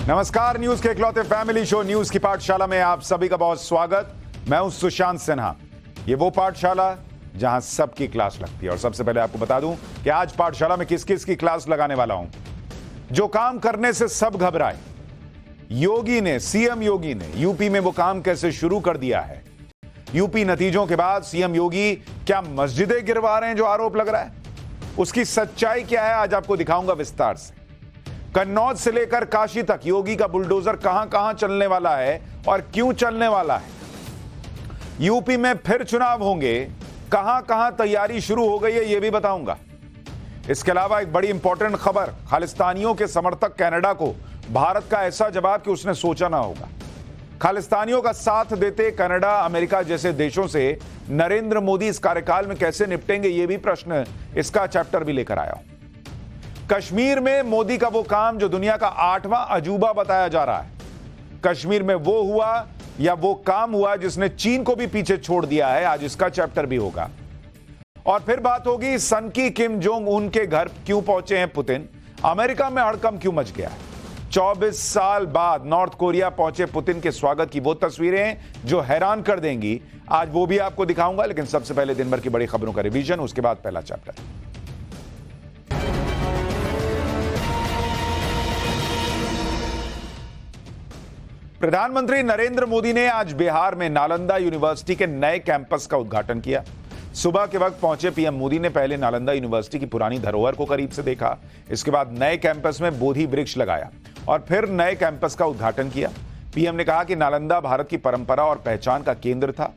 नमस्कार, न्यूज के इकलौते फैमिली शो न्यूज की पाठशाला में आप सभी का बहुत स्वागत। मैं हूं सुशांत सिन्हा। ये वो पाठशाला जहां सबकी क्लास लगती है। और सबसे पहले आपको बता दूं कि आज पाठशाला में किस किस की क्लास लगाने वाला हूं। जो काम करने से सब घबराए, योगी ने, सीएम योगी ने यूपी में वो काम कैसे शुरू कर दिया है। यूपी नतीजों के बाद सीएम योगी क्या मस्जिदें गिरवा रहे हैं जो आरोप लग रहा है, उसकी सच्चाई क्या है आज आपको दिखाऊंगा विस्तार से। कन्नौज से लेकर काशी तक योगी का बुलडोजर कहां कहां चलने वाला है और क्यों चलने वाला है। यूपी में फिर चुनाव होंगे, कहां कहां तैयारी शुरू हो गई है यह भी बताऊंगा। इसके अलावा एक बड़ी इंपॉर्टेंट खबर, खालिस्तानियों के समर्थक कनाडा को भारत का ऐसा जवाब कि उसने सोचा ना होगा। खालिस्तानियों का साथ देते कनाडा, अमेरिका जैसे देशों से नरेंद्र मोदी इस कार्यकाल में कैसे निपटेंगे यह भी प्रश्न, इसका चैप्टर भी लेकर आया हूं। कश्मीर में मोदी का वो काम जो दुनिया का 8वां अजूबा बताया जा रहा है। कश्मीर में वो हुआ या वो काम हुआ जिसने चीन को भी पीछे छोड़ दिया है, आज इसका चैप्टर भी होगा। और फिर बात होगी सन की किम जोंग उन के घर क्यों पहुंचे हैं पुतिन, अमेरिका में हड़कंप क्यों मच गया है। 24 साल बाद नॉर्थ कोरिया पहुंचे पुतिन के स्वागत की वो तस्वीरें जो हैरान कर देंगी, आज वो भी आपको दिखाऊंगा। लेकिन सबसे पहले दिन भर की बड़ी खबरों का रिवीजन, उसके बाद पहला चैप्टर। प्रधानमंत्री नरेंद्र मोदी ने आज बिहार में नालंदा यूनिवर्सिटी के नए कैंपस का उद्घाटन किया। सुबह के वक्त पहुंचे पीएम मोदी ने पहले नालंदा यूनिवर्सिटी की पुरानी धरोहर को करीब से देखा, इसके बाद नए कैंपस में बोधि वृक्ष लगाया और फिर नए कैंपस का उद्घाटन किया। पीएम ने कहा कि नालंदा भारत की परंपरा और पहचान का केंद्र था।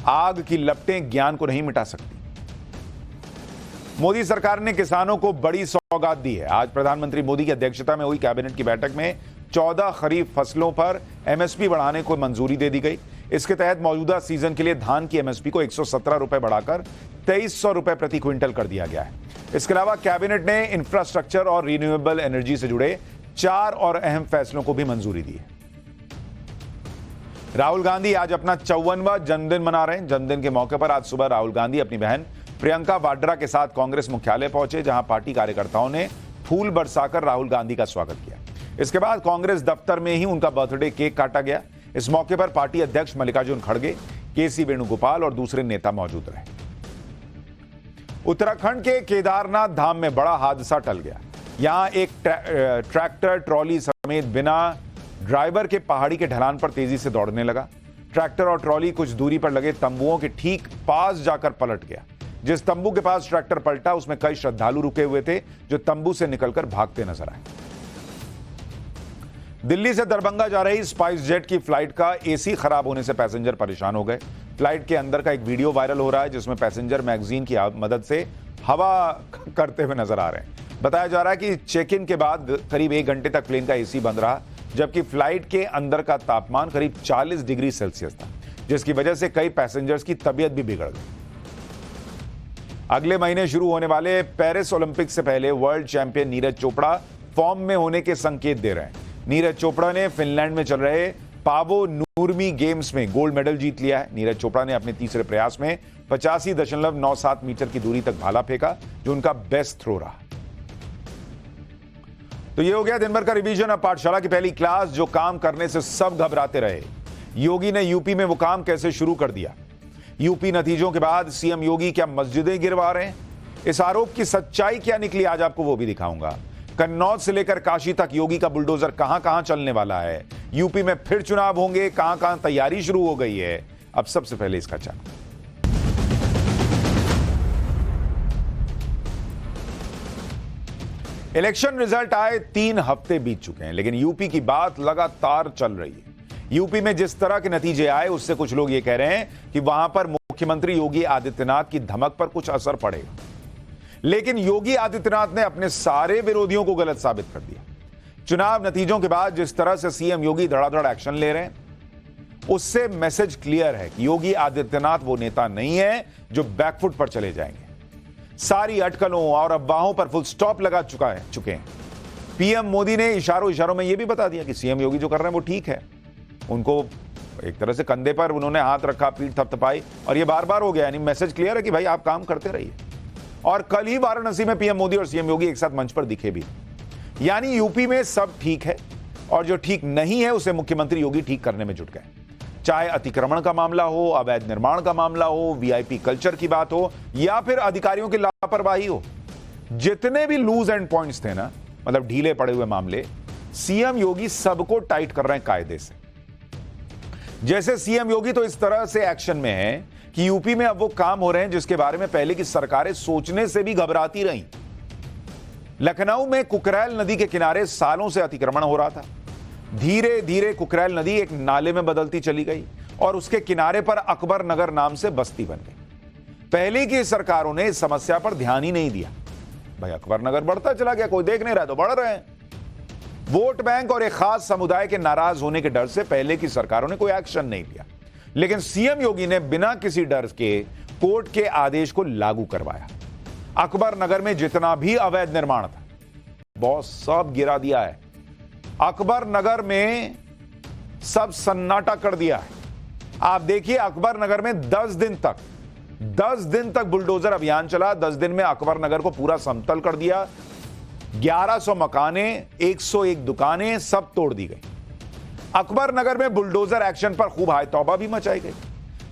आग की लपटें ज्ञान को नहीं मिटा सकती। मोदी सरकार ने किसानों को बड़ी सौगात दी है। आज प्रधानमंत्री मोदी की अध्यक्षता में हुई कैबिनेट की बैठक में 14 खरीफ फसलों पर एमएसपी बढ़ाने को मंजूरी दे दी गई। इसके तहत मौजूदा सीजन के लिए धान की एमएसपी को 117 रुपए बढ़ाकर 2300 रुपए प्रति क्विंटल कर दिया गया है। इसके अलावा कैबिनेट ने इंफ्रास्ट्रक्चर और रिन्यूएबल एनर्जी से जुड़े 4 और अहम फैसलों को भी मंजूरी दी है। राहुल गांधी आज अपना 54वां जन्मदिन मना रहे हैं। जन्मदिन के मौके पर आज सुबह राहुल गांधी अपनी बहन प्रियंका वाड्रा के साथ कांग्रेस मुख्यालय पहुंचे, जहां पार्टी कार्यकर्ताओं ने फूल बरसाकर राहुल गांधी का स्वागत किया। इसके बाद कांग्रेस दफ्तर में ही उनका बर्थडे केक काटा गया। इस मौके पर पार्टी अध्यक्ष मल्लिकार्जुन खड़गे, केसी वेणुगोपाल और दूसरे नेता मौजूद रहे। उत्तराखंड के केदारनाथ धाम में बड़ा हादसा टल गया। यहां एक ट्रैक्टर ट्रॉली समेत बिना ड्राइवर के पहाड़ी के ढलान पर तेजी से दौड़ने लगा। ट्रैक्टर और ट्रॉली कुछ दूरी पर लगे तंबुओं के ठीक पास जाकर पलट गया। जिस तंबू के पास ट्रैक्टर पलटा उसमें कई श्रद्धालु रुके हुए थे जो तंबू से निकलकर भागते नजर आए। दिल्ली से दरभंगा जा रही स्पाइस जेट की फ्लाइट का एसी खराब होने से पैसेंजर परेशान हो गए। फ्लाइट के अंदर का एक वीडियो वायरल हो रहा है जिसमें पैसेंजर मैगजीन की मदद से हवा करते हुए नजर आ रहे हैं। बताया जा रहा है कि चेक इन के बाद करीब 1 घंटे तक प्लेन का एसी बंद रहा, जबकि फ्लाइट के अंदर का तापमान करीब 40 डिग्री सेल्सियस था, जिसकी वजह से कई पैसेंजर्स की तबीयत भी बिगड़ गई। अगले महीने शुरू होने वाले पेरिस ओलंपिक से पहले world champion Neeraj Chopra form में होने के संकेत दे रहे हैं। नीरज चोपड़ा ने फिनलैंड में चल रहे पावो नूर्मी गेम्स में गोल्ड मेडल जीत लिया है। नीरज चोपड़ा ने अपने तीसरे प्रयास में 85.97 मीटर की दूरी तक भाला फेंका, जो उनका बेस्ट थ्रो रहा। तो ये हो गया दिन भर का रिवीजन। अब पाठशाला की पहली क्लास, जो काम करने से सब घबराते रहे। योगी ने यूपी में वो काम कैसे शुरू कर दिया। यूपी नतीजों के बाद सीएम योगी क्या मस्जिदें गिरवा रहे हैं, इस आरोप की सच्चाई क्या निकली, आज आपको वो भी दिखाऊंगा। कन्नौज से लेकर काशी तक योगी का बुलडोजर कहां कहां चलने वाला है। यूपी में फिर चुनाव होंगे, कहां कहां तैयारी शुरू हो गई है। अब सबसे पहले इसका चैप्टर। इलेक्शन रिजल्ट आए 3 हफ्ते बीत चुके हैं, लेकिन यूपी की बात लगातार चल रही है। यूपी में जिस तरह के नतीजे आए उससे कुछ लोग ये कह रहे हैं कि वहां पर मुख्यमंत्री योगी आदित्यनाथ की धमक पर कुछ असर पड़ेगा। लेकिन योगी आदित्यनाथ ने अपने सारे विरोधियों को गलत साबित कर दिया। चुनाव नतीजों के बाद जिस तरह से सीएम योगी धड़ाधड़ एक्शन ले रहे हैं, उससे मैसेज क्लियर है कि योगी आदित्यनाथ वो नेता नहीं है जो बैकफुट पर चले जाएंगे। सारी अटकलों और अफवाहों पर फुल स्टॉप लगा चुके हैं। पीएम मोदी ने इशारों में यह भी बता दिया कि सीएम योगी जो कर रहे हैं वो ठीक है। उनको एक तरह से कंधे पर उन्होंने हाथ रखा, पीठ थपथपाई, और ये बार बार हो गया। यानी मैसेज क्लियर है कि भाई आप काम करते रहिए। और कल ही वाराणसी में पीएम मोदी और सीएम योगी एक साथ मंच पर दिखे भी। यानी यूपी में सब ठीक है, और जो ठीक नहीं है उसे मुख्यमंत्री योगी ठीक करने में जुट गए। चाहे अतिक्रमण का मामला हो, अवैध निर्माण का मामला हो, वीआईपी कल्चर की बात हो या फिर अधिकारियों की लापरवाही हो, जितने भी लूज एंड पॉइंट्स थे ना, मतलब ढीले पड़े हुए मामले, सीएम योगी सबको टाइट कर रहे हैं कायदे से। जैसे सीएम योगी तो इस तरह से एक्शन में है कि यूपी में अब वो काम हो रहे हैं जिसके बारे में पहले की सरकारें सोचने से भी घबराती रहीं। लखनऊ में कुकरैल नदी के किनारे सालों से अतिक्रमण हो रहा था। धीरे धीरे कुकरैल नदी एक नाले में बदलती चली गई और उसके किनारे पर अकबर नगर नाम से बस्ती बन गई। पहले की सरकारों ने इस समस्या पर ध्यान ही नहीं दिया। भाई अकबर नगर बढ़ता चला गया, कोई देख नहीं रहा तो बढ़ रहे हैं। वोट बैंक और एक खास समुदाय के नाराज होने के डर से पहले की सरकारों ने कोई एक्शन नहीं लिया, लेकिन सीएम योगी ने बिना किसी डर के कोर्ट के आदेश को लागू करवाया। अकबर नगर में जितना भी अवैध निर्माण था, बॉस सब गिरा दिया है। अकबर नगर में सब सन्नाटा कर दिया है। आप देखिए, अकबर नगर में 10 दिन तक बुलडोजर अभियान चला। 10 दिन में अकबर नगर को पूरा समतल कर दिया। 1100 मकाने, 101 दुकानें सब तोड़ दी गई। अकबर नगर में बुलडोजर एक्शन पर खूब हाय तौबा भी मचाई गई,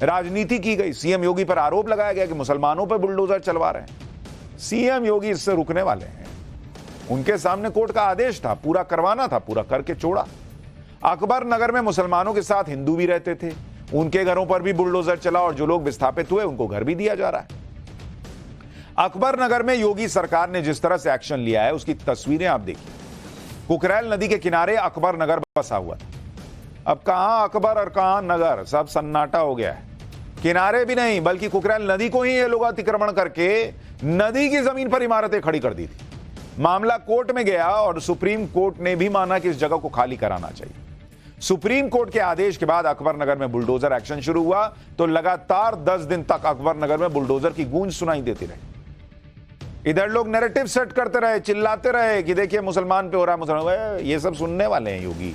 राजनीति की गई। सीएम योगी पर आरोप लगाया गया कि मुसलमानों पर बुलडोजर चलवा रहे हैं। सीएम योगी इससे रुकने वाले हैं। उनके सामने कोर्ट का आदेश था, पूरा करवाना था, पूरा करके छोड़ा। अकबर नगर में मुसलमानों के साथ हिंदू भी रहते थे, उनके घरों पर भी बुलडोजर चला और जो लोग विस्थापित हुए उनको घर भी दिया जा रहा है। अकबर नगर में योगी सरकार ने जिस तरह से एक्शन लिया है उसकी तस्वीरें आप देखिए। कुकरैल नदी के किनारे अकबर नगर बसा हुआ था। अब कहां अकबर और कहां नगर, सब सन्नाटा हो गया है। किनारे भी नहीं बल्कि कुकरैल नदी को ही ये लोग अतिक्रमण करके नदी की जमीन पर इमारतें खड़ी कर दी थी। मामला कोर्ट में गया और सुप्रीम कोर्ट ने भी माना कि इस जगह को खाली कराना चाहिए। सुप्रीम कोर्ट के आदेश के बाद अकबर नगर में बुलडोजर एक्शन शुरू हुआ तो लगातार 10 दिन तक अकबर नगर में बुलडोजर की गूंज सुनाई देती रही। इधर लोग नैरेटिव सेट करते रहे, चिल्लाते रहे कि देखिए मुसलमान पे हो रहा है, मुसलमान। ये सब सुनने वाले हैं योगी।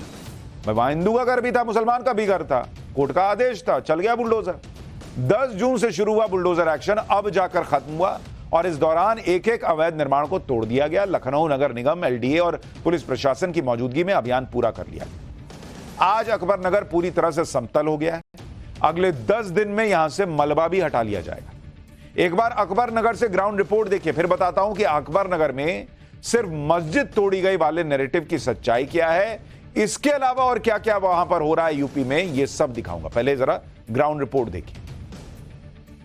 वहां हिंदू का घर भी था, मुसलमान का भी घर था, कोर्ट का आदेश था, चल गया बुलडोजर। 10 जून से शुरू हुआ बुलडोजर एक्शन, अब जाकर खत्म हुआ और इस दौरान एक एक अवैध निर्माण को तोड़ दिया गया। लखनऊ नगर निगम, एलडीए और पुलिस प्रशासन की मौजूदगी में अभियान पूरा कर लिया गया। आज अकबर नगर पूरी तरह से समतल हो गया है। अगले 10 दिन में यहां से मलबा भी हटा लिया जाएगा। एक बार अकबर नगर से ग्राउंड रिपोर्ट देखिए, फिर बताता हूं कि अकबर नगर में सिर्फ मस्जिद तोड़ी गई वाले नैरेटिव की सच्चाई क्या है, इसके अलावा और क्या क्या वहां पर हो रहा है यूपी में, यह सब दिखाऊंगा। पहले जरा ग्राउंड रिपोर्ट देखिए।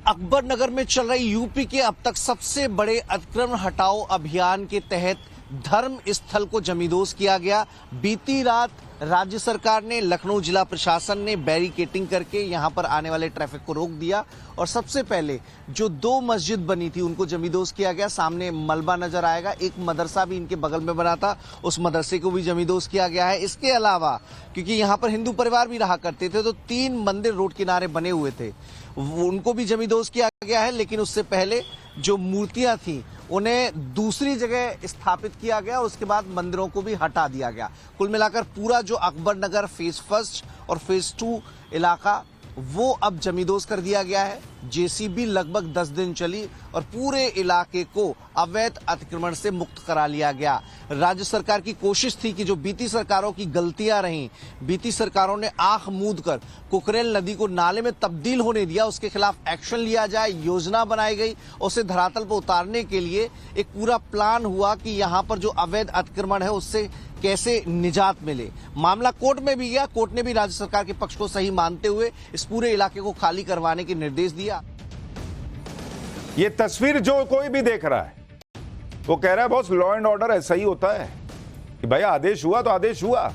अकबर नगर में चल रही यूपी के अब तक सबसे बड़े अतिक्रमण हटाओ अभियान के तहत धर्म स्थल को जमींदोज किया गया। बीती रात राज्य सरकार ने, लखनऊ जिला प्रशासन ने बैरिकेटिंग करके यहां पर आने वाले ट्रैफिक को रोक दिया और सबसे पहले जो 2 मस्जिद बनी थी उनको जमींदोज किया गया। सामने मलबा नजर आएगा, एक मदरसा भी इनके बगल में बना था, उस मदरसे को भी जमींदोज किया गया है। इसके अलावा क्योंकि यहां पर हिंदू परिवार भी रहा करते थे तो 3 मंदिर रोड किनारे बने हुए थे, उनको भी जमींदोज किया गया है। लेकिन उससे पहले जो मूर्तियां थी उन्हें दूसरी जगह स्थापित किया गया, उसके बाद मंदिरों को भी हटा दिया गया। कुल मिलाकर पूरा जो अकबर नगर फेज 1 और फेज 2 इलाका वो अब जमींदोज कर दिया गया है। जेसीबी लगभग 10 दिन चली और पूरे इलाके को अवैध अतिक्रमण से मुक्त करा लिया गया। राज्य सरकार की कोशिश थी कि जो बीती सरकारों की गलतियां रहीं, बीती सरकारों ने आंख मूंद कर कुकरेल नदी को नाले में तब्दील होने दिया, उसके खिलाफ एक्शन लिया जाए, योजना बनाई गई। उसे धरातल पर उतारने के लिए एक पूरा प्लान हुआ कि यहां पर जो अवैध अतिक्रमण है उससे कैसे निजात मिले। मामला कोर्ट में भी गया, कोर्ट ने भी राज्य सरकार के पक्ष को सही मानते हुए इस पूरे इलाके को खाली करवाने के निर्देश दिया। ये तस्वीर जो कोई भी देख रहा है वो कह रहा है बॉस लॉ एंड ऑर्डर ऐसा ही होता है कि भाई आदेश हुआ तो आदेश हुआ,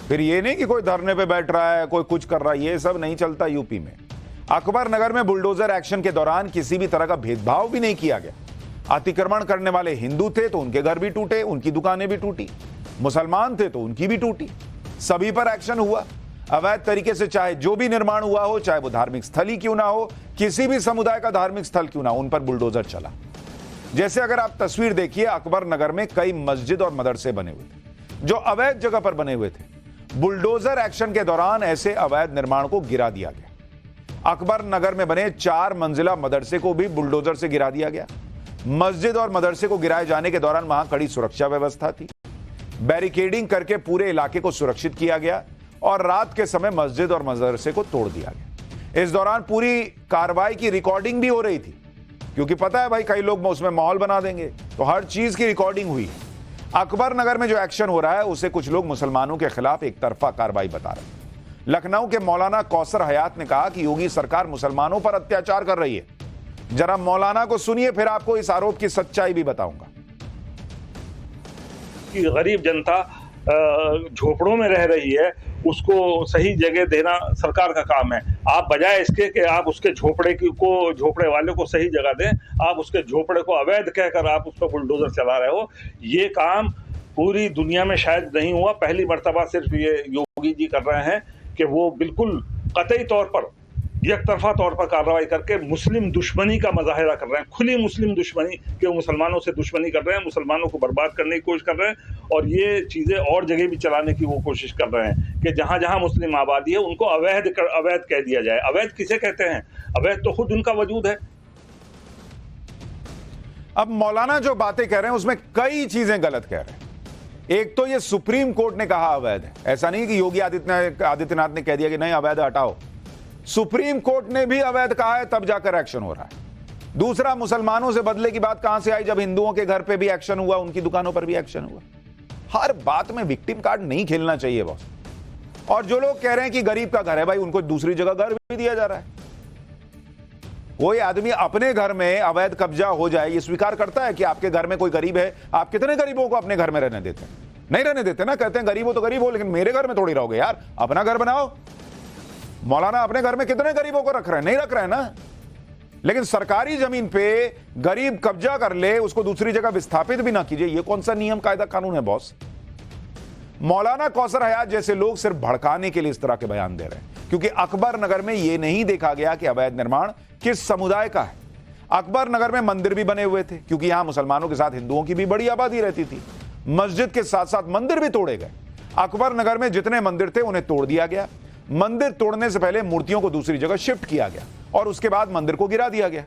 फिर ये नहीं कि कोई धरने पे बैठ रहा है, कोई कुछ कर रहा है, ये सब नहीं चलता यूपी में। अकबर नगर में बुलडोजर एक्शन के दौरान किसी भी तरह का भेदभाव भी नहीं किया गया। अतिक्रमण करने वाले हिंदू थे तो उनके घर भी टूटे, उनकी दुकानें भी टूटी, मुसलमान थे तो उनकी भी टूटी, सभी पर एक्शन हुआ। अवैध तरीके से चाहे जो भी निर्माण हुआ हो, चाहे वो धार्मिक स्थल ही क्यों ना हो, किसी भी समुदाय का धार्मिक स्थल क्यों ना हो, उन पर बुलडोजर चला। जैसे अगर आप तस्वीर देखिए, अकबर नगर में कई मस्जिद और मदरसे बने हुए थे जो अवैध जगह पर बने हुए थे। बुलडोजर एक्शन के दौरान ऐसे अवैध निर्माण को गिरा दिया गया। अकबर नगर में बने 4 मंजिला मदरसे को भी बुलडोजर से गिरा दिया गया। मस्जिद और मदरसे को गिराए जाने के दौरान वहां कड़ी सुरक्षा व्यवस्था थी। बैरिकेडिंग करके पूरे इलाके को सुरक्षित किया गया और रात के समय मस्जिद और मदरसे को तोड़ दिया गया। इस दौरान पूरी कार्रवाई की रिकॉर्डिंग भी हो रही थी, क्योंकि पता है भाई कई लोग उसमें माहौल बना देंगे, तो हर चीज की रिकॉर्डिंग हुई है। अकबर नगर में जो एक्शन हो रहा है उसे कुछ लोग मुसलमानों के खिलाफ एक तरफा कार्रवाई बता रहे हैं। लखनऊ के मौलाना कौसर हयात ने कहा कि योगी सरकार मुसलमानों पर अत्याचार कर रही है। जरा मौलाना को सुनिए, फिर आपको इस आरोप की सच्चाई भी बताऊंगा। कि गरीब जनता झोपड़ों में रह रही है, उसको सही जगह देना सरकार का काम है। आप बजाय इसके कि आप उसके झोपड़े वाले को सही जगह दें, आप उसके झोपड़े को अवैध कहकर आप उस पर बुलडोजर चला रहे हो। ये काम पूरी दुनिया में शायद नहीं हुआ, पहली मर्तबा सिर्फ ये योगी जी कर रहे हैं कि वो बिल्कुल कतई तौर पर एक तरफा तौर पर कार्रवाई करके मुस्लिम दुश्मनी का मुजाहिरा कर रहे हैं, खुली मुस्लिम दुश्मनी के मुसलमानों से दुश्मनी कर रहे हैं, मुसलमानों को बर्बाद करने की कोशिश कर रहे हैं और ये चीजें और जगह भी चलाने की वो कोशिश कर रहे हैं कि जहां जहां मुस्लिम आबादी है उनको अवैध कह दिया जाए। अवैध किसे कहते हैं? अवैध तो खुद उनका वजूद है। अब मौलाना जो बातें कह रहे हैं उसमें कई चीजें गलत कह रहे हैं। एक तो ये सुप्रीम कोर्ट ने कहा अवैध है, ऐसा नहीं कि योगी आदित्यनाथ ने कह दिया कि नहीं अवैध हटाओ। सुप्रीम कोर्ट ने भी अवैध कहा है, तब जाकर एक्शन हो रहा है। दूसरा, मुसलमानों से बदले की बात कहां से आई, जब हिंदुओं के घर पे भी एक्शन हुआ, उनकी दुकानों पर भी एक्शन हुआ। हर बात में विक्टिम कार्ड नहीं खेलना चाहिए बॉस। और जो लोग कह रहे हैं कि गरीब का घर है, भाई उनको दूसरी जगह घर भी दिया जा रहा है। कोई आदमी अपने घर में अवैध कब्जा हो जाए ये स्वीकार करता है कि आपके घर में कोई गरीब है? आप कितने गरीबों को अपने घर में रहने देते हैं? नहीं रहने देते ना। कहते हैं गरीब हो तो गरीब हो, लेकिन मेरे घर में थोड़ी रहोगे यार, अपना घर बनाओ। मौलाना अपने घर में कितने गरीबों को रख रहे हैं? नहीं रख रहे हैं ना। लेकिन सरकारी जमीन पे गरीब कब्जा कर ले, उसको दूसरी जगह विस्थापित भी ना कीजिए, ये कौन सा नियम कायदा कानून है बॉस? मौलाना कौसर हयात जैसे लोग सिर्फ भड़काने के लिए इस तरह के बयान दे रहे हैं, क्योंकि अकबर नगर में यह नहीं देखा गया कि अवैध निर्माण किस समुदाय का है। अकबर नगर में मंदिर भी बने हुए थे, क्योंकि यहां मुसलमानों के साथ हिंदुओं की भी बड़ी आबादी रहती थी। मस्जिद के साथ साथ मंदिर भी तोड़े गए। अकबर नगर में जितने मंदिर थे उन्हें तोड़ दिया गया। मंदिर तोड़ने से पहले मूर्तियों को दूसरी जगह शिफ्ट किया गया और उसके बाद मंदिर को गिरा दिया गया।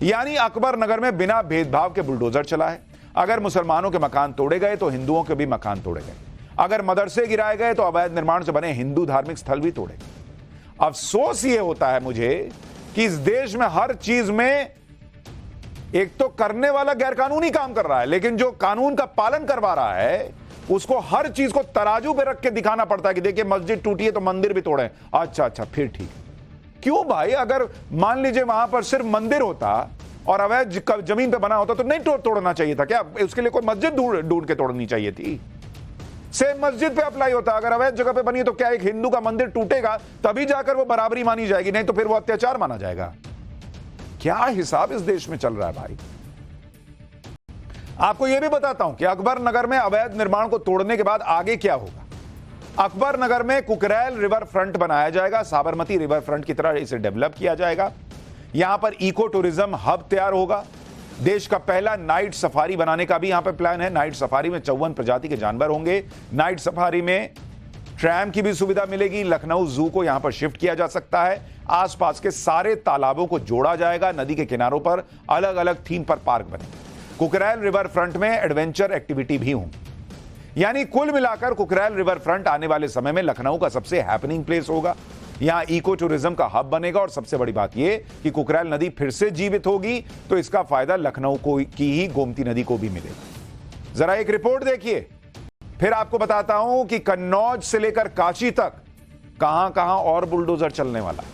यानी अकबर नगर में बिना भेदभाव के बुलडोजर चला है। अगर मुसलमानों के मकान तोड़े गए तो हिंदुओं के भी मकान तोड़े गए। अगर मदरसे गिराए गए तो अवैध निर्माण से बने हिंदू धार्मिक स्थल भी तोड़े गए। अफसोस यह होता है मुझे कि इस देश में हर चीज में एक तो करने वाला गैरकानूनी काम कर रहा है, लेकिन जो कानून का पालन करवा रहा है उसको हर चीज को तराजू पे रख के दिखाना पड़ता है कि देखिए मस्जिद टूटी है तो मंदिर भी तोड़े। अच्छा फिर ठीक। क्यों भाई? अगर मान लीजिए वहां पर सिर्फ मंदिर होता और अवैध जमीन पे बना होता तो नहीं तोड़ना चाहिए था क्या? उसके लिए कोई मस्जिद ढूंढ के तोड़नी चाहिए थी। सेम मस्जिद पे अप्लाई होता। अगर अवैध जगह पे बनी तो क्या एक हिंदू का मंदिर टूटेगा तभी जाकर वो बराबरी मानी जाएगी, नहीं तो फिर वो अत्याचार माना जाएगा। क्या हिसाब इस देश में चल रहा है भाई? आपको यह भी बताता हूं कि अकबर नगर में अवैध निर्माण को तोड़ने के बाद आगे क्या होगा। अकबर नगर में कुकरेल रिवर फ्रंट बनाया जाएगा। साबरमती रिवर फ्रंट की तरह इसे डेवलप किया जाएगा। यहां पर इको टूरिज्म हब तैयार होगा। देश का पहला नाइट सफारी बनाने का भी यहां पर प्लान है। नाइट सफारी में 54 प्रजाति के जानवर होंगे। नाइट सफारी में ट्रैम की भी सुविधा मिलेगी। लखनऊ जू को यहां पर शिफ्ट किया जा सकता है। आसपास के सारे तालाबों को जोड़ा जाएगा। नदी के किनारों पर अलग अलग थीम पर पार्क बनेंगे। कुकरेल रिवर फ्रंट में एडवेंचर एक्टिविटी भी होंगी। यानी कुल मिलाकर कुकरेल रिवर फ्रंट आने वाले समय में लखनऊ का सबसे हैपनिंग प्लेस होगा। यहां इको टूरिज्म का हब बनेगा और सबसे बड़ी बात यह कि कुकरेल नदी फिर से जीवित होगी तो इसका फायदा लखनऊ की ही गोमती नदी को भी मिलेगा। जरा एक रिपोर्ट देखिए, फिर आपको बताता हूं कि कन्नौज से लेकर काशी तक कहां कहां और बुलडोजर चलने वाला है।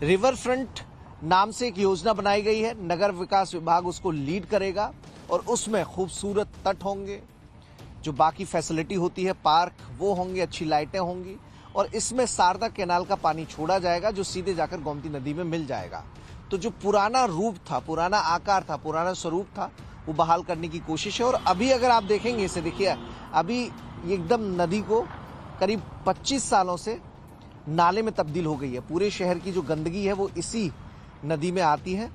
रिवर फ्रंट नाम से एक योजना बनाई गई है। नगर विकास विभाग उसको लीड करेगा और उसमें खूबसूरत तट होंगे, जो बाकी फैसिलिटी होती है पार्क वो होंगे, अच्छी लाइटें होंगी और इसमें शारदा कैनाल का पानी छोड़ा जाएगा जो सीधे जाकर गोमती नदी में मिल जाएगा। तो जो पुराना रूप था, पुराना आकार था, पुराना स्वरूप था, वो बहाल करने की कोशिश है। और अभी अगर आप देखेंगे इसे, देखिए अभी एकदम नदी को करीब 25 सालों से नाले में तब्दील हो गई है। पूरे शहर की जो गंदगी है वो इसी नदी में आती है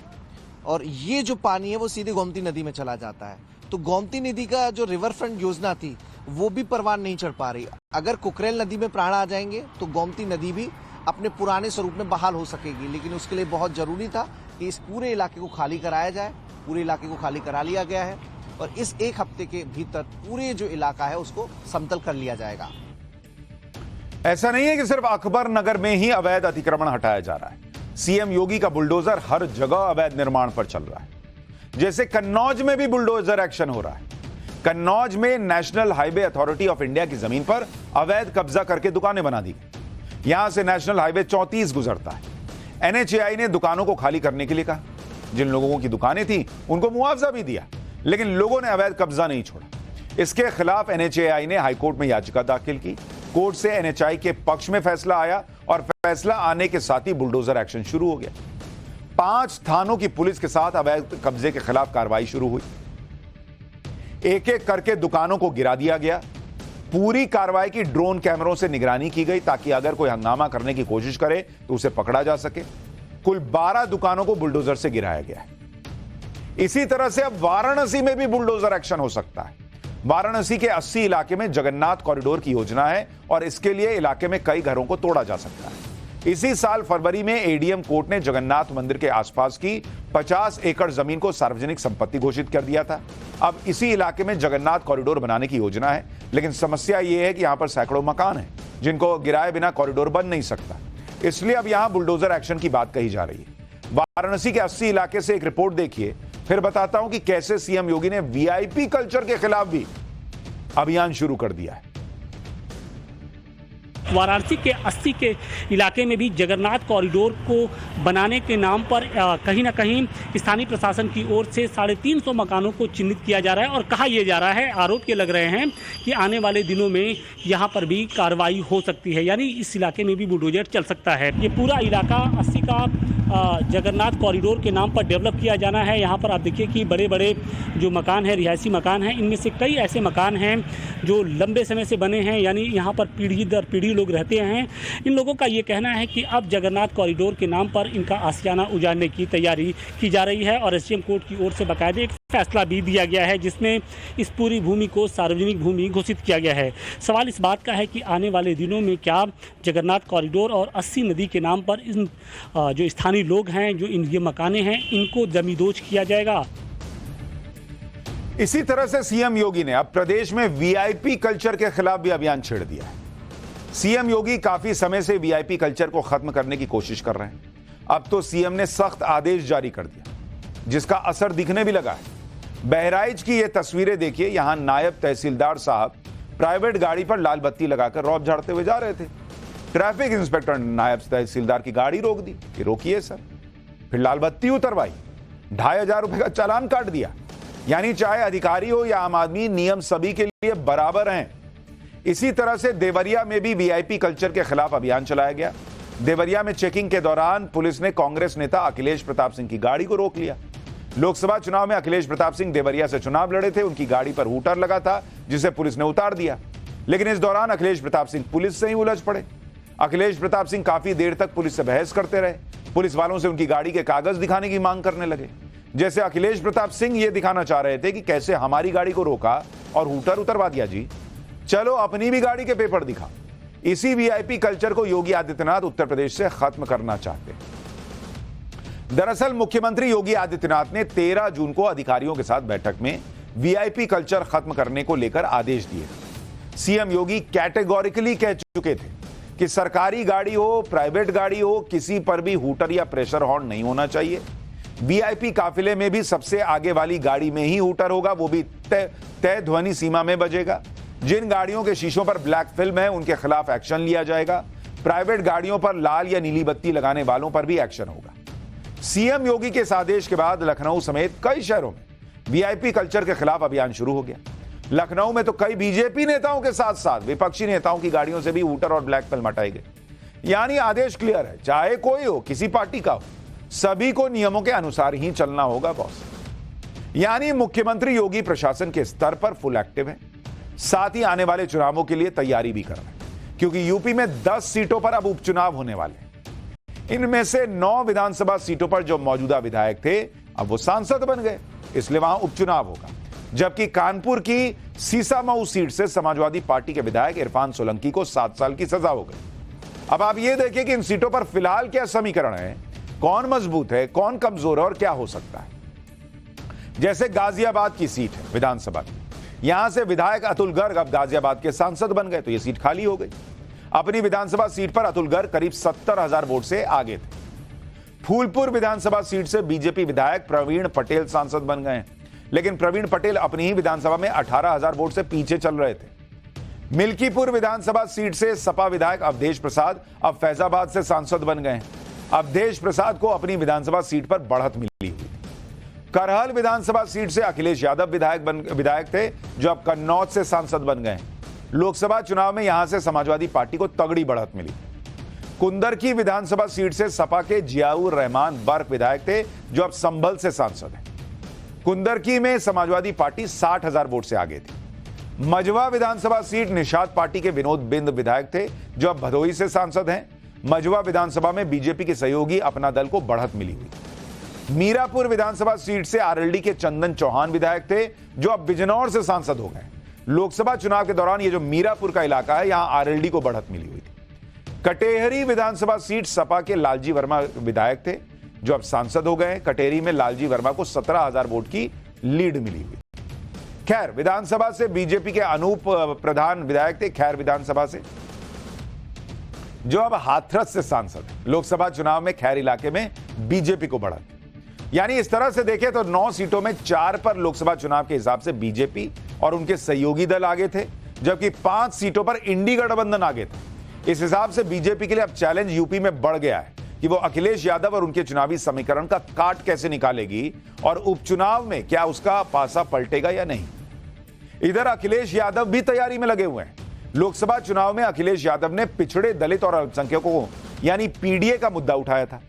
और ये जो पानी है वो सीधे गोमती नदी में चला जाता है। तो गोमती नदी का जो रिवर फ्रंट योजना थी वो भी परवान नहीं चढ़ पा रही। अगर कुकरेल नदी में प्राण आ जाएंगे तो गोमती नदी भी अपने पुराने स्वरूप में बहाल हो सकेगी, लेकिन उसके लिए बहुत जरूरी था कि इस पूरे इलाके को खाली कराया जाए। पूरे इलाके को खाली करा लिया गया है और इस एक हफ्ते के भीतर पूरे जो इलाका है उसको समतल कर लिया जाएगा। ऐसा नहीं है कि सिर्फ अकबर नगर में ही अवैध अतिक्रमण हटाया जा रहा है। सीएम योगी का बुलडोजर हर जगह अवैध निर्माण पर चल रहा है। जैसे कन्नौज में भी बुलडोजर एक्शन हो रहा है। कन्नौज में national highway authority of India की जमीन पर अवैध कब्जा करके दुकानें बना दी गई। यहां से नेशनल हाईवे 34 गुजरता है। एनएचएआई ने दुकानों को खाली करने के लिए कहा। जिन लोगों की दुकानें थी उनको मुआवजा भी दिया, लेकिन लोगों ने अवैध कब्जा नहीं छोड़ा। इसके खिलाफ एनएचएआई ने हाईकोर्ट में याचिका दाखिल की। कोर्ट से एनएचएआई के पक्ष में फैसला आया और फैसला आने के साथ ही बुलडोजर एक्शन शुरू हो गया। 5 थानों की पुलिस के साथ अवैध कब्जे के खिलाफ कार्रवाई शुरू हुई। एक एक करके दुकानों को गिरा दिया गया। पूरी कार्रवाई की ड्रोन कैमरों से निगरानी की गई ताकि अगर कोई हंगामा करने की कोशिश करे तो उसे पकड़ा जा सके। कुल 12 दुकानों को बुलडोजर से गिराया गया है। इसी तरह से अब वाराणसी में भी बुलडोजर एक्शन हो सकता है। वाराणसी के 80 इलाके में जगन्नाथ कॉरिडोर की योजना है और इसके लिए इलाके में कई घरों को तोड़ा जा सकता है। इसी साल फरवरी में एडीएम कोर्ट ने जगन्नाथ मंदिर के आसपास की 50 एकड़ जमीन को सार्वजनिक संपत्ति घोषित कर दिया था। अब इसी इलाके में जगन्नाथ कॉरिडोर बनाने की योजना है, लेकिन समस्या यह है कि यहां पर सैकड़ों मकान हैं जिनको गिराए बिना कॉरिडोर बन नहीं सकता। इसलिए अब यहां बुलडोजर एक्शन की बात कही जा रही है। वाराणसी के 80 इलाके से एक रिपोर्ट देखिए, फिर बताता हूं कि कैसे सीएम योगी ने वीआईपी कल्चर के खिलाफ भी अभियान शुरू कर दिया है। वाराणसी के 80 के इलाके में भी जगन्नाथ कॉरिडोर को बनाने के नाम पर कहीं ना कहीं स्थानीय प्रशासन की ओर से 350 मकानों को चिन्हित किया जा रहा है और कहा यह जा रहा है, आरोप ये लग रहे हैं कि आने वाले दिनों में यहाँ पर भी कार्रवाई हो सकती है, यानी इस इलाके में भी बुलडोजर चल सकता है। ये पूरा इलाका 80 का जगन्नाथ कॉरिडोर के नाम पर डेवलप किया जाना है। यहाँ पर आप देखिए कि बड़े बड़े जो मकान हैं, रिहायशी मकान हैं, इनमें से कई ऐसे मकान हैं जो लंबे समय से बने हैं, यानी यहाँ पर पीढ़ी दर पीढ़ी लोग रहते हैं। इन लोगों का ये कहना है कि अब जगन्नाथ कॉरिडोर के नाम पर इनका आशियाना उजाड़ने की तैयारी की जा रही है और एसडीएम कोर्ट की ओर से बाकायदे एक फैसला भी दिया गया है जिसमें इस पूरी भूमि को सार्वजनिक भूमि घोषित किया गया है। सवाल इस बात का है कि आने वाले दिनों में क्या जगन्नाथ कॉरिडोर और 80 नदी के नाम पर इन जो स्थानीय लोग हैं, जो इन ये मकाने हैं, इनको जमींदोज किया जाएगा। इसी तरह से सीएम योगी ने अब प्रदेश में वीआईपी कल्चर के खिलाफ भी अभियान छेड़ दिया है। सीएम योगी काफी समय से वीआईपी कल्चर को खत्म करने की कोशिश कर रहे हैं। अब तो सीएम ने सख्त आदेश जारी कर दिया, जिसका असर दिखने भी लगा है। बहराइच की ये तस्वीरें देखिए। यहां नायब तहसीलदार साहब प्राइवेट गाड़ी पर लाल बत्ती लगाकर रौब झाड़ते हुए जा रहे थे। ट्रैफिक इंस्पेक्टर ने नायब तहसीलदार की गाड़ी रोक दी कि रोकिए सर, फिर लाल बत्ती उतरवाई, 2500 रुपए का चालान काट दिया। यानी चाहे अधिकारी हो या आम आदमी, नियम सभी के लिए बराबर हैं। इसी तरह से देवरिया में भी वीआईपी कल्चर के खिलाफ अभियान चलाया गया। देवरिया में चेकिंग के दौरान पुलिस ने कांग्रेस नेता अखिलेश प्रताप सिंह की गाड़ी को रोक लिया। लोकसभा चुनाव में अखिलेश प्रताप सिंह देवरिया से चुनाव लड़े थे। उनकी गाड़ी पर हूटर लगा था जिसे पुलिस ने उतार दिया, लेकिन इस दौरान अखिलेश प्रताप सिंह पुलिस से ही उलझ पड़े। अखिलेश प्रताप सिंह काफी देर तक पुलिस से बहस करते रहे। पुलिस वालों से उनकी गाड़ी के कागज दिखाने की मांग करने लगे। जैसे अखिलेश प्रताप सिंह ये दिखाना चाह रहे थे कि कैसे हमारी गाड़ी को रोका और हूटर उतरवा दिया जी, चलो अपनी भी गाड़ी के पेपर दिखा। इसी वीआईपी कल्चर को योगी आदित्यनाथ उत्तर प्रदेश से खत्म करना चाहते हैं। दरअसल मुख्यमंत्री योगी आदित्यनाथ ने 13 जून को अधिकारियों के साथ बैठक में वीआईपी कल्चर खत्म करने को लेकर आदेश दिए। सीएम योगी कैटेगोरिकली कह चुके थे कि सरकारी गाड़ी हो, प्राइवेट गाड़ी हो, किसी पर भी हूटर या प्रेशर हॉर्न नहीं होना चाहिए। वीआईपी काफिले में भी सबसे आगे वाली गाड़ी में ही हूटर होगा, वो भी तय ध्वनि सीमा में बजेगा। जिन गाड़ियों के शीशों पर ब्लैक फिल्म है उनके खिलाफ एक्शन लिया जाएगा। प्राइवेट गाड़ियों पर लाल या नीली बत्ती लगाने वालों पर भी एक्शन होगा। सीएम योगी के इस आदेश के बाद लखनऊ समेत कई शहरों में वीआईपी कल्चर के खिलाफ अभियान शुरू हो गया। लखनऊ में तो कई बीजेपी नेताओं के साथ साथ विपक्षी नेताओं की गाड़ियों से भी हूटर और ब्लैक फिल्म हटाई गई। यानी आदेश क्लियर है, चाहे कोई हो, किसी पार्टी का हो, सभी को नियमों के अनुसार ही चलना होगा बॉस। यानी मुख्यमंत्री योगी प्रशासन के स्तर पर फुल एक्टिव है, साथ ही आने वाले चुनावों के लिए तैयारी भी कर रहे हैं, क्योंकि यूपी में 10 सीटों पर अब उपचुनाव होने वाले हैं। इनमें से 9 विधानसभा सीटों पर जो मौजूदा विधायक थे अब वो सांसद बन गए, इसलिए वहां उपचुनाव होगा। जबकि कानपुर की सीसामऊ सीट से समाजवादी पार्टी के विधायक इरफान सोलंकी को 7 साल की सजा हो गई। अब आप ये देखिए कि इन सीटों पर फिलहाल क्या समीकरण है, कौन मजबूत है, कौन कमजोर है और क्या हो सकता है। जैसे गाजियाबाद की सीट है विधानसभा की, यहां से विधायक अतुल गर्ग अब गाजियाबाद के सांसद बन गए तो यह सीट खाली हो गई। अपनी विधानसभा सीट पर अतुल गर्ग करीब 70,000 वोट से आगे थे। फूलपुर विधानसभा सीट से बीजेपी विधायक प्रवीण पटेल सांसद बन गए, लेकिन प्रवीण पटेल अपनी ही विधानसभा में 18,000 वोट से पीछे चल रहे थे। मिल्कीपुर विधानसभा सीट से सपा विधायक अवधेश प्रसाद अब फैजाबाद से सांसद बन गए। अवधेश प्रसाद को अपनी विधानसभा सीट पर बढ़त मिली हुई। करहल विधानसभा सीट से अखिलेश यादव विधायक थे, जो अब कन्नौज से सांसद बन गए। लोकसभा चुनाव में यहां से समाजवादी पार्टी को तगड़ी बढ़त मिली। कुंदरकी विधानसभा सीट से सपा के जियाउर रहमान बर्क विधायक थे, जो अब संभल से सांसद हैं। कुंदरकी में समाजवादी पार्टी 60,000 वोट से आगे थी। मझवा विधानसभा सीट निषाद पार्टी के विनोद बिंद विधायक थे, जो अब भदोही से सांसद हैं। मझवा विधानसभा में बीजेपी के सहयोगी अपना दल को बढ़त मिली हुई। मीरापुर विधानसभा सीट से आरएलडी के चंदन चौहान विधायक थे, जो अब बिजनौर से सांसद हो गए। लोकसभा चुनाव के दौरान ये जो मीरापुर का इलाका है, यहां आरएलडी को बढ़त मिली हुई थी। कटेहरी विधानसभा सीट सपा के लालजी वर्मा विधायक थे, जो अब सांसद हो गए। कटेहरी में लालजी वर्मा को 17,000 वोट की लीड मिली हुई। खैर विधानसभा से बीजेपी के अनूप प्रधान विधायक थे, खैर विधानसभा से, जो अब हाथरस से सांसद है। लोकसभा चुनाव में खैर इलाके में बीजेपी को बढ़त, यानी इस तरह से देखें तो 9 सीटों में 4 पर लोकसभा चुनाव के हिसाब से बीजेपी और उनके सहयोगी दल आगे थे, जबकि 5 सीटों पर इंडी गठबंधन आगे थे। इस हिसाब से बीजेपी के लिए अब चैलेंज यूपी में बढ़ गया है कि वो अखिलेश यादव और उनके चुनावी समीकरण का काट कैसे निकालेगी और उपचुनाव में क्या उसका पासा पलटेगा या नहीं। इधर अखिलेश यादव भी तैयारी में लगे हुए हैं। लोकसभा चुनाव में अखिलेश यादव ने पिछड़े दलित और अल्पसंख्यकों को यानी पीडीए का मुद्दा उठाया था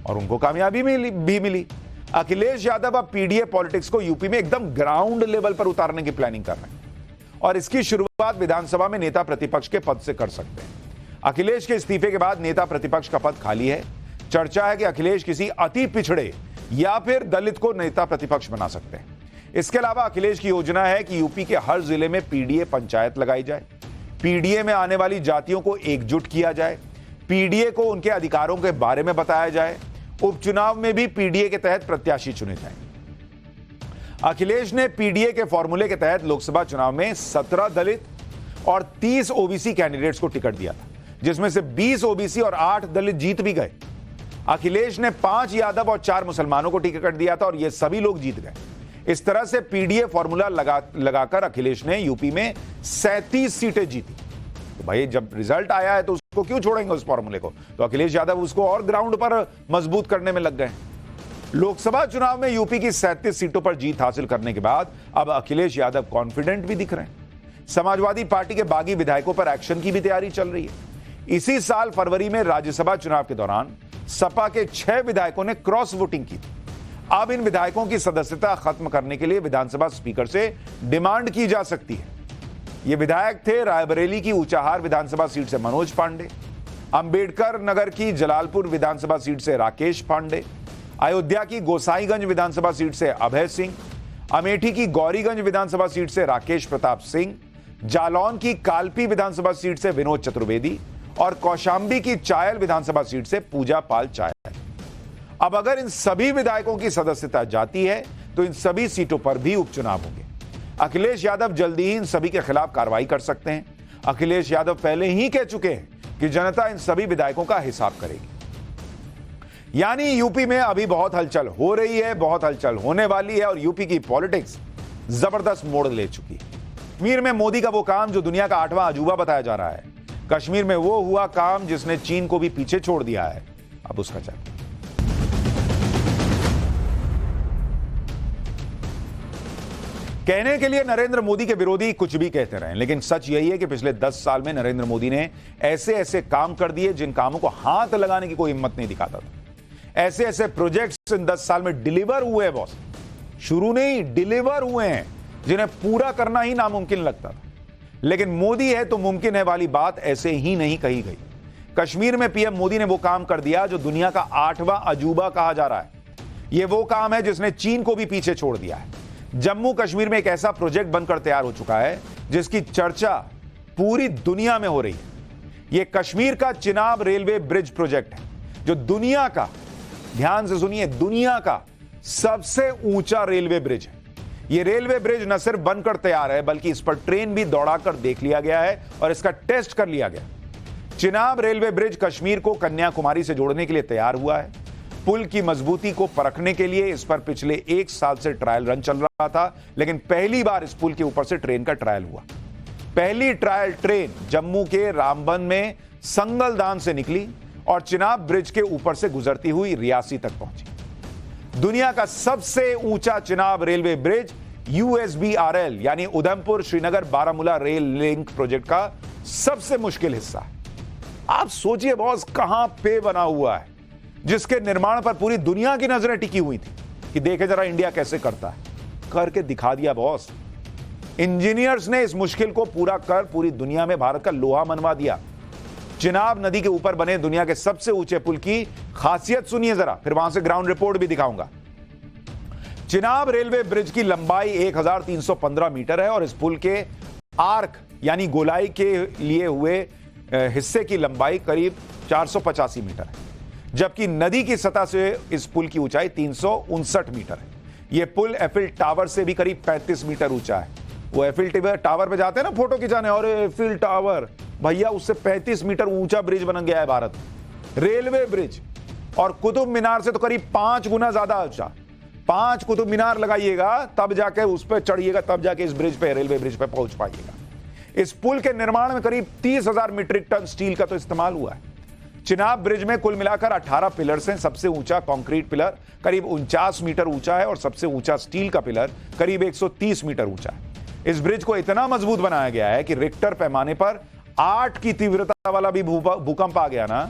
और उनको कामयाबी भी मिली। अखिलेश यादव अब पीडीए पॉलिटिक्स को यूपी में एकदम ग्राउंड लेवल पर उतारने की प्लानिंग कर रहे हैं और इसकी शुरुआत विधानसभा में नेता प्रतिपक्ष के पद से कर सकते हैं। अखिलेश के इस्तीफे के बाद नेता प्रतिपक्ष का पद खाली है। चर्चा है कि अखिलेश किसी अति पिछड़े या फिर दलित को नेता प्रतिपक्ष बना सकते हैं। इसके अलावा अखिलेश की योजना है कि यूपी के हर जिले में पीडीए पंचायत लगाई जाए, पीडीए में आने वाली जातियों को एकजुट किया जाए, पीडीए को उनके अधिकारों के बारे में बताया जाए, उपचुनाव में भी पीडीए के तहत प्रत्याशी चुने जाएं। अखिलेश ने पीडीए के फॉर्मूले के तहत लोकसभा चुनाव में 17 दलित और 30 ओबीसी कैंडिडेट्स को टिकट दिया था, जिसमें से 20 ओबीसी और 8 दलित जीत भी गए। अखिलेश ने 5 यादव और 4 मुसलमानों को टिकट दिया था और ये सभी लोग जीत गए। इस तरह से पीडीए फॉर्मूला लगाकर अखिलेश ने यूपी में 37 सीटें जीती। तो भाई जब रिजल्ट आया है तो उसको क्यों छोड़ेंगे उस फॉर्मूले को। तो अखिलेश यादव उसको और ग्राउंड पर मजबूत करने में लग गए। लोकसभा चुनाव में यूपी की 37 सीटों पर जीत हासिल करने के बाद अब अखिलेश यादव कॉन्फिडेंट भी दिख रहे हैं। समाजवादी पार्टी के बागी विधायकों पर एक्शन की भी तैयारी चल रही है। इसी साल फरवरी में राज्यसभा चुनाव के दौरान सपा के 6 विधायकों ने क्रॉस वोटिंग की थी। अब इन विधायकों की सदस्यता खत्म करने के लिए विधानसभा स्पीकर से डिमांड की जा सकती है। ये विधायक थे रायबरेली की ऊंचाहार विधानसभा सीट से मनोज पांडे, अंबेडकर नगर की जलालपुर विधानसभा सीट से राकेश पांडे, अयोध्या की गोसाईगंज विधानसभा सीट से अभय सिंह, अमेठी की गौरीगंज विधानसभा सीट से राकेश प्रताप सिंह, जालौन की कालपी विधानसभा सीट से विनोद चतुर्वेदी और कौशाम्बी की चायल विधानसभा सीट से पूजा पाल चायल। अब अगर इन सभी विधायकों की सदस्यता जाती है तो इन सभी सीटों पर भी उपचुनाव होंगे। अखिलेश यादव जल्दी ही इन सभी के खिलाफ कार्रवाई कर सकते हैं। अखिलेश यादव पहले ही कह चुके हैं कि जनता इन सभी विधायकों का हिसाब करेगी। यानी यूपी में अभी बहुत हलचल हो रही है, बहुत हलचल होने वाली है और यूपी की पॉलिटिक्स जबरदस्त मोड़ ले चुकी है। कश्मीर में मोदी का वो काम जो दुनिया का 8वां अजूबा बताया जा रहा है। कश्मीर में वो हुआ काम जिसने चीन को भी पीछे छोड़ दिया है। अब उसका चल कहने के लिए नरेंद्र मोदी के विरोधी कुछ भी कहते रहे, लेकिन सच यही है कि पिछले 10 साल में नरेंद्र मोदी ने ऐसे ऐसे काम कर दिए जिन कामों को हाथ लगाने की कोई हिम्मत नहीं दिखाता था। ऐसे ऐसे प्रोजेक्ट्स इन 10 साल में डिलीवर हुए बॉस, शुरू नहीं डिलीवर हुए हैं जिन्हें पूरा करना ही नामुमकिन लगता था। लेकिन मोदी है तो मुमकिन है वाली बात ऐसे ही नहीं कही गई। कश्मीर में पीएम मोदी ने वो काम कर दिया जो दुनिया का 8वां अजूबा कहा जा रहा है। यह वो काम है जिसने चीन को भी पीछे छोड़ दिया है। जम्मू कश्मीर में एक ऐसा प्रोजेक्ट बनकर तैयार हो चुका है जिसकी चर्चा पूरी दुनिया में हो रही है। यह कश्मीर का चिनाब रेलवे ब्रिज प्रोजेक्ट है जो दुनिया का, ध्यान से सुनिए, दुनिया का सबसे ऊंचा रेलवे ब्रिज है। यह रेलवे ब्रिज न सिर्फ बनकर तैयार है, बल्कि इस पर ट्रेन भी दौड़ाकर देख लिया गया है और इसका टेस्ट कर लिया गया। चिनाब रेलवे ब्रिज कश्मीर को कन्याकुमारी से जोड़ने के लिए तैयार हुआ है। पुल की मजबूती को परखने के लिए इस पर पिछले 1 साल से ट्रायल रन चल रहा था, लेकिन पहली बार इस पुल के ऊपर से ट्रेन का ट्रायल हुआ। पहली ट्रायल ट्रेन जम्मू के रामबन में संगलदान से निकली और चिनाब ब्रिज के ऊपर से गुजरती हुई रियासी तक पहुंची। दुनिया का सबसे ऊंचा चिनाब रेलवे ब्रिज USBRL यानी Udhampur Srinagar Baramulla rail link project का सबसे मुश्किल हिस्सा है। आप सोचिए बॉस, कहां पे बना हुआ है, जिसके निर्माण पर पूरी दुनिया की नजरें टिकी हुई थी कि देखे जरा इंडिया कैसे करता है। करके दिखा दिया बॉस। इंजीनियर्स ने इस मुश्किल को पूरा कर पूरी दुनिया में भारत का लोहा मनवा दिया। चिनाब नदी के ऊपर बने दुनिया के सबसे ऊंचे पुल की खासियत सुनिए जरा, फिर वहां से ग्राउंड रिपोर्ट भी दिखाऊंगा। चिनाब रेलवे ब्रिज की लंबाई 1315 मीटर है और इस पुल के आर्क यानी गोलाई के लिए हुए हिस्से की लंबाई करीब 485 मीटर है, जबकि नदी की सतह से इस पुल की ऊंचाई 359 मीटर है। यह पुल एफिल टावर से भी करीब 35 मीटर ऊंचा है। वो एफिल टावर पे जाते हैं ना फोटो खिंचाने, और एफिल टावर भैया उससे 35 मीटर ऊंचा ब्रिज बन गया है भारत रेलवे ब्रिज। और कुतुब मीनार से तो करीब 5 गुना ज्यादा ऊंचा। 5 कुतुब मीनार लगाइएगा तब जाके उस पर चढ़िएगा, तब जाके इस ब्रिज पे, रेलवे ब्रिज पे पहुंच पाइएगा। इस पुल के निर्माण में करीब 30,000 मीट्रिक टन स्टील का तो इस्तेमाल हुआ है। चिनाब ब्रिज में कुल मिलाकर 18 पिलर्स हैं। सबसे ऊंचा कंक्रीट पिलर करीब 49 मीटर ऊंचा है और सबसे ऊंचा स्टील का पिलर करीब 130 मीटर ऊंचा है। इस ब्रिज को इतना मजबूत बनाया गया है कि रिक्टर पैमाने पर 8 की तीव्रता वाला भी भूकंप आ गया ना,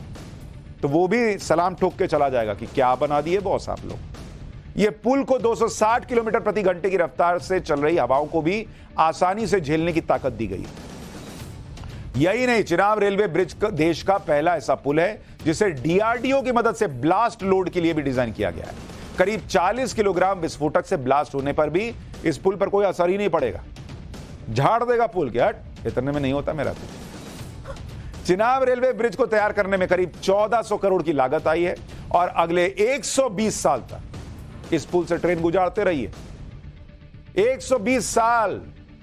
तो वो भी सलाम ठोक के चला जाएगा कि क्या बना दिए बॉस आप लोग। यह पुल को 260 किलोमीटर प्रति घंटे की रफ्तार से चल रही हवाओं को भी आसानी से झेलने की ताकत दी गई है। यही नहीं, चिनाब रेलवे ब्रिज देश का पहला ऐसा पुल है जिसे DRDO की मदद से ब्लास्ट लोड के लिए भी डिजाइन किया गया है। करीब 40 किलोग्राम विस्फोटक से ब्लास्ट होने पर भी इस पुल पर कोई असर ही नहीं पड़ेगा। झाड़ देगा पुल के, हट इतने में नहीं होता मेरा तो। चिनाब रेलवे ब्रिज को तैयार करने में करीब 1400 करोड़ की लागत आई है और अगले 120 साल तक इस पुल से ट्रेन गुजारते रही है। 120 साल,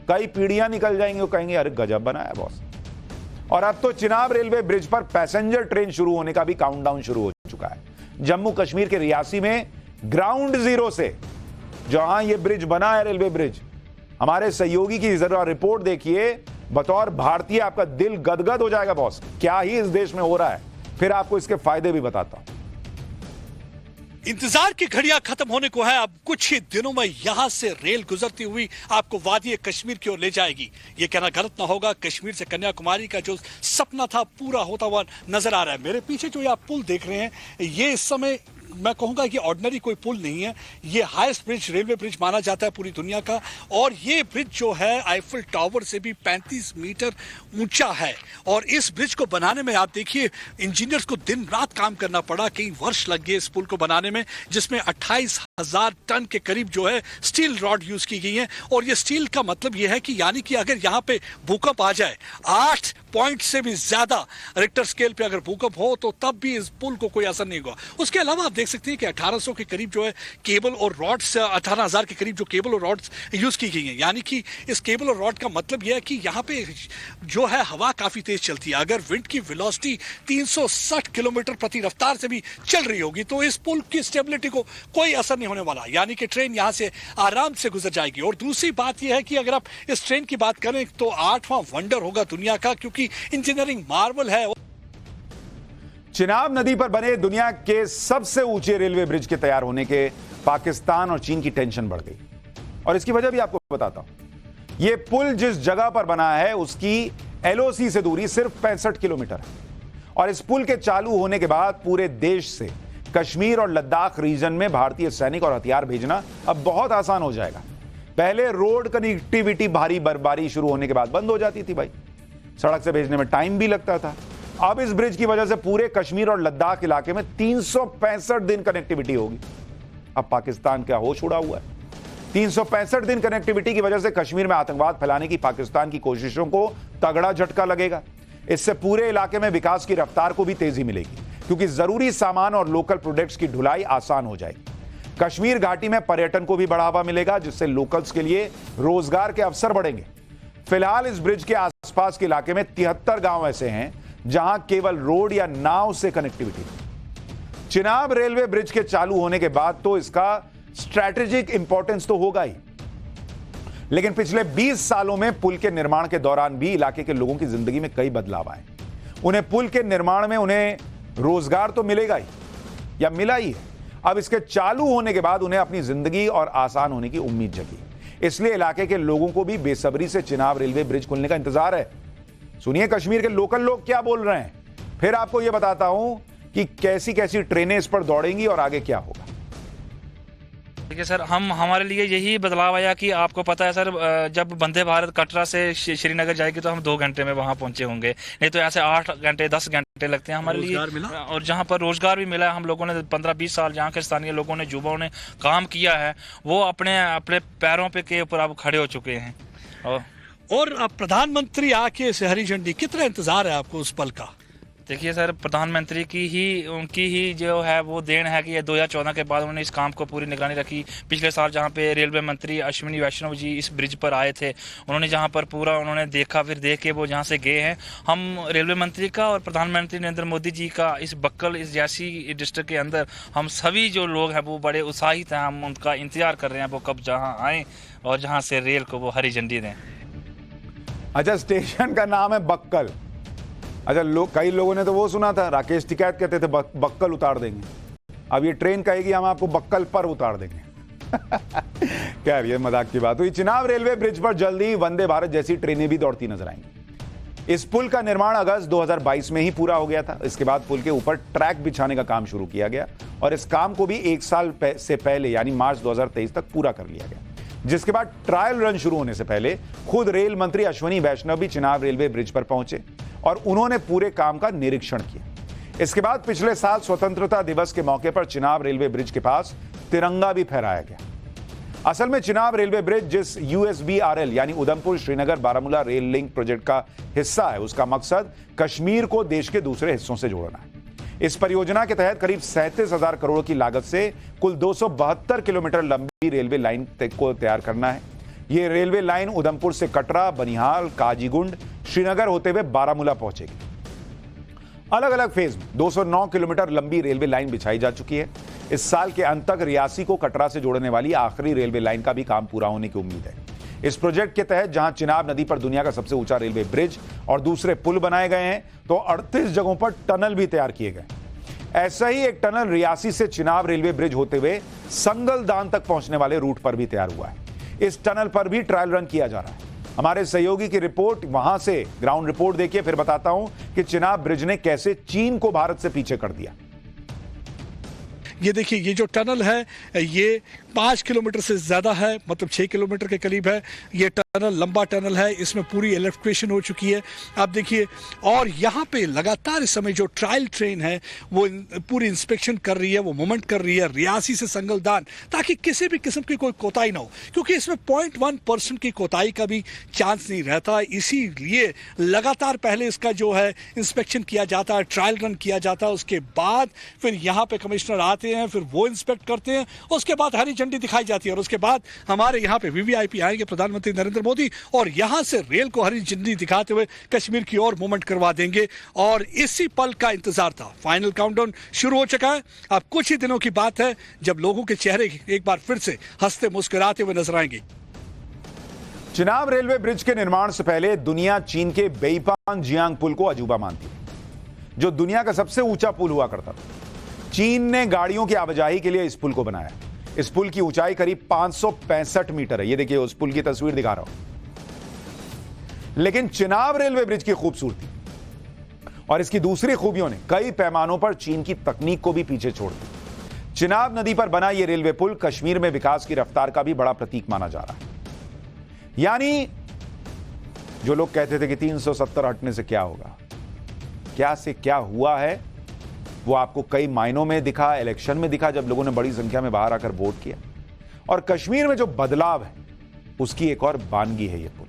कई पीढ़ियां निकल जाएंगी, वो कहेंगे अरे गजब बनाया बॉस। और अब तो चिनाब रेलवे ब्रिज पर पैसेंजर ट्रेन शुरू होने का भी काउंटडाउन शुरू हो चुका है। जम्मू कश्मीर के रियासी में ग्राउंड जीरो से जहां यह ब्रिज बना है, रेलवे ब्रिज, हमारे सहयोगी की जरा रिपोर्ट देखिए। बतौर भारतीय आपका दिल गदगद हो जाएगा बॉस, क्या ही इस देश में हो रहा है। फिर आपको इसके फायदे भी बताता हूं। इंतजार की घड़ियां खत्म होने को है। अब कुछ ही दिनों में यहां से रेल गुजरती हुई आपको वादी कश्मीर की ओर ले जाएगी। यह कहना गलत ना होगा, कश्मीर से कन्याकुमारी का जो सपना था पूरा होता हुआ नजर आ रहा है। मेरे पीछे जो आप पुल देख रहे हैं, ये इस समय मैं कहूंगा कि ऑर्डिनरी कोई पुल नहीं है। ये हाईएस्ट ब्रिज, रेलवे ब्रिज माना जाता है पूरी दुनिया का। और ये ब्रिज जो है आईफिल टावर से भी 35 मीटर ऊंचा है। और इस ब्रिज को बनाने में आप देखिए, इंजीनियर्स को दिन रात काम करना पड़ा, कई वर्ष लग गए इस पुल को बनाने में, जिसमें 28,000 टन के करीब जो है स्टील रॉड यूज की गई है। और ये स्टील का मतलब ये है कि यानी कि अगर यहाँ पे भूकंप आ जाए, 8 पॉइंट से भी ज्यादा रिक्टर स्केल पे अगर भूकंप हो, तो तब भी इस पुल को कोई असर नहीं होगा। उसके अलावा आप देख सकते हैं कि 1800 के करीब जो है केबल और रॉड्स, 18,000 के करीब जो केबल और रॉड्स यूज की गई हैं। यानी कि इस केबल और रॉड का मतलब यह है कि यहाँ पे जो है हवा काफी तेज चलती है। अगर विंड की वेलोसिटी 360 किलोमीटर प्रति रफ्तार से भी चल रही होगी, तो इस पुल की स्टेबिलिटी को कोई असर नहीं होने वाला। यानी कि ट्रेन यहां से आराम से गुजर जाएगी। और दूसरी बात यह है कि अगर आप इस ट्रेन की बात करें तो 8वां वंडर होगा दुनिया का, क्योंकि इंजीनियरिंग मार्वल है। चिनाब नदी पर बने दुनिया के सबसे ऊंचे रेलवे ब्रिज के तैयार होने के पाकिस्तान और चीन की टेंशन बढ़ गई। और इसकी वजह भी आपको बताता हूं। यह पुल जिस जगह पर बना है उसकी LOC से दूरी सिर्फ 65 किलोमीटर है। और इस पुल के चालू होने के बाद पूरे देश से कश्मीर और लद्दाख रीजन में भारतीय सैनिक और हथियार भेजना अब बहुत आसान हो जाएगा। पहले रोड कनेक्टिविटी भारी बर्फबारी शुरू होने के बाद बंद हो जाती थी भाई, सड़क से भेजने में टाइम भी लगता था। अब इस ब्रिज की वजह से पूरे कश्मीर और लद्दाख इलाके में 365 दिन कनेक्टिविटी होगी। अब पाकिस्तान क्या होश उड़ा हुआ है। 365 दिन कनेक्टिविटी की वजह से कश्मीर में आतंकवाद फैलाने की पाकिस्तान की कोशिशों को तगड़ा झटका लगेगा। इससे पूरे इलाके में विकास की रफ्तार को भी तेजी मिलेगी, क्योंकि जरूरी सामान और लोकल प्रोडक्ट्स की ढुलाई आसान हो जाएगी। कश्मीर घाटी में पर्यटन को भी बढ़ावा मिलेगा, जिससे लोकल्स के लिए रोजगार के अवसर बढ़ेंगे। फिलहाल इस ब्रिज के आसपास के इलाके में 73 गांव ऐसे हैं जहां केवल रोड या नाव से कनेक्टिविटी है। चिनाब रेलवे ब्रिज के चालू होने के बाद तो इसका स्ट्रैटेजिक इंपॉर्टेंस तो होगा ही, लेकिन पिछले 20 सालों में पुल के निर्माण के दौरान भी इलाके के लोगों की जिंदगी में कई बदलाव आए। उन्हें पुल के निर्माण में उन्हें रोजगार तो मिलेगा ही या मिला ही है। अब इसके चालू होने के बाद उन्हें अपनी जिंदगी और आसान होने की उम्मीद जगी, इसलिए इलाके के लोगों को भी बेसब्री से चिनाब रेलवे ब्रिज खुलने का इंतजार है। सुनिए कश्मीर के लोकल लोग क्या बोल रहे हैं, फिर आपको यह बताता हूं कि कैसी कैसी ट्रेनें इस पर दौड़ेंगी और आगे क्या होगा। देखिए सर, हमारे लिए यही बदलाव आया कि आपको पता है सर, जब वंदे भारत कटरा से श्रीनगर जाएगी तो हम 2 घंटे में वहां पहुंचे होंगे, नहीं तो ऐसे 8 घंटे 10 घंटे लगते हैं हमारे लिए। और जहां पर रोजगार भी मिला है, हम लोगों ने 15-20 साल जहां के स्थानीय लोगों ने, युवाओं ने काम किया है, वो अपने पैरों पे के ऊपर अब खड़े हो चुके हैं। और अब प्रधानमंत्री आके इस हरी झंडी, कितना इंतजार है आपको उस पल का? देखिए सर, प्रधानमंत्री उनकी ही जो है वो देन है कि ये 2014 के बाद उन्होंने इस काम को पूरी निगरानी रखी। पिछले साल जहाँ पे रेलवे मंत्री अश्विनी वैष्णव जी इस ब्रिज पर आए थे, उन्होंने जहाँ पर पूरा उन्होंने देखा, फिर देख के वो जहाँ से गए हैं। हम रेलवे मंत्री का और प्रधानमंत्री नरेंद्र मोदी जी का इस बक्कल, इस जैसी डिस्ट्रिक्ट के अंदर हम सभी जो लोग हैं वो बड़े उत्साहित हैं। हम उनका इंतजार कर रहे हैं वो कब जहाँ आए और जहाँ से रेल को वो हरी झंडी दें। अच्छा, स्टेशन का नाम है बक्कल। अच्छा, कई लोगों ने तो वो सुना था, राकेश टिकैत कहते थे बक्कल उतार देंगे। अब ये ट्रेन कहेगी हम आपको बक्कल पर उतार देंगे। क्या ये मजाक की बात हुई। चिनाब रेलवे ब्रिज पर जल्दी वंदे भारत जैसी ट्रेनें भी दौड़ती नजर आएंगी। इस पुल का निर्माण अगस्त 2022 में ही पूरा हो गया था। इसके बाद पुल के ऊपर ट्रैक बिछाने का काम शुरू किया गया और इस काम को भी 1 साल से पहले यानी मार्च 2023 तक पूरा कर लिया गया, जिसके बाद ट्रायल रन शुरू होने से पहले खुद रेल मंत्री अश्विनी वैष्णव भी चिनाब रेलवे ब्रिज पर पहुंचे और उन्होंने पूरे काम का निरीक्षण किया। इसके बाद पिछले साल स्वतंत्रता दिवस के मौके पर चिनाब रेलवे ब्रिज के पास तिरंगा भी फहराया गया। असल में चिनाब रेलवे ब्रिज जिस USBRL यानी Udhampur Srinagar Baramulla rail link project का हिस्सा है, उसका मकसद कश्मीर को देश के दूसरे हिस्सों से जोड़ना है। इस परियोजना के तहत करीब 37,000 करोड़ की लागत से कुल 272 किलोमीटर लंबी रेलवे लाइन को तैयार करना है। यह रेलवे लाइन उधमपुर से कटरा, बनिहाल, काजीगुंड, श्रीनगर होते हुए बारामूला पहुंचेगी। अलग अलग फेज में 209 किलोमीटर लंबी रेलवे लाइन बिछाई जा चुकी है। इस साल के अंत तक रियासी को कटरा से जोड़ने वाली आखिरी रेलवे लाइन का भी काम पूरा होने की उम्मीद है। इस प्रोजेक्ट के तहत जहां चिनाब नदी पर दुनिया का सबसे ऊंचा रेलवे ब्रिज और दूसरे पुल बनाए गए हैं, तो 38 जगहों पर टनल भी तैयार किए गए। ऐसा ही एक टनल रियासी से चिनाब रेलवे ब्रिज होते हुए संगलदान तक पहुंचने वाले रूट पर भी तैयार हुआ है। इस टनल पर भी ट्रायल रन किया जा रहा है। हमारे सहयोगी की रिपोर्ट, वहां से ग्राउंड रिपोर्ट देखिए, फिर बताता हूं कि चिनाब ब्रिज ने कैसे चीन को भारत से पीछे कर दिया। ये देखिए, ये जो टनल है ये 5 किलोमीटर से ज़्यादा है, मतलब 6 किलोमीटर के करीब है। ये टनल लंबा टनल है, इसमें पूरी इलेक्ट्रिफिकेशन हो चुकी है। आप देखिए, और यहाँ पे लगातार इस समय जो ट्रायल ट्रेन है वो पूरी इंस्पेक्शन कर रही है, वो मूवमेंट कर रही है रियासी से संगलदान, ताकि किसी भी किस्म की कोई कोताही ना हो, क्योंकि इसमें 0.1% की कोताही का भी चांस नहीं रहता। इसीलिए लगातार पहले इसका जो है इंस्पेक्शन किया जाता है, ट्रायल रन किया जाता है, उसके बाद फिर यहाँ पे कमिश्नर आते हैं, फिर वो इंस्पेक्ट करते हैं, उसके बाद हरी झंडी दिखाई जाती है और उसके बाद हमारे यहाँ पे VVIP आएंगे प्रधानमंत्री नरेंद्र मोदी और यहाँ से रेल को हरी झंडी दिखाते हुए कश्मीर की ओर मूवमेंट करवा देंगे। और इसी पल का इंतजार था। फाइनल काउंटडाउन शुरू हो चुका है। अब कुछ ही दिनों की बात है जब लोगों के चेहरे एक बार फिर से हंसते मुस्कुराते हुए नजर आएंगे। चिनाब रेलवे ब्रिज के निर्माण से पहले दुनिया चीन के बेईपान जियांग पुल को अजूबा मानती है, जो दुनिया का सबसे ऊंचा पुल हुआ करता था। चीन ने गाड़ियों की आवाजाही के लिए इस पुल को बनाया। इस पुल की ऊंचाई करीब 565 मीटर है। ये देखिए, उस पुल की तस्वीर दिखा रहा हूं। लेकिन चिनाब रेलवे ब्रिज की खूबसूरती और इसकी दूसरी खूबियों ने कई पैमानों पर चीन की तकनीक को भी पीछे छोड़ दिया। चिनाब नदी पर बना यह रेलवे पुल कश्मीर में विकास की रफ्तार का भी बड़ा प्रतीक माना जा रहा है। यानी जो लोग कहते थे कि 370 हटने से क्या होगा, क्या से क्या हुआ है, वो आपको कई मायनों में दिखा, इलेक्शन में दिखा जब लोगों ने बड़ी संख्या में बाहर आकर वोट किया। और कश्मीर में जो बदलाव है उसकी एक और बानगी है ये पुल।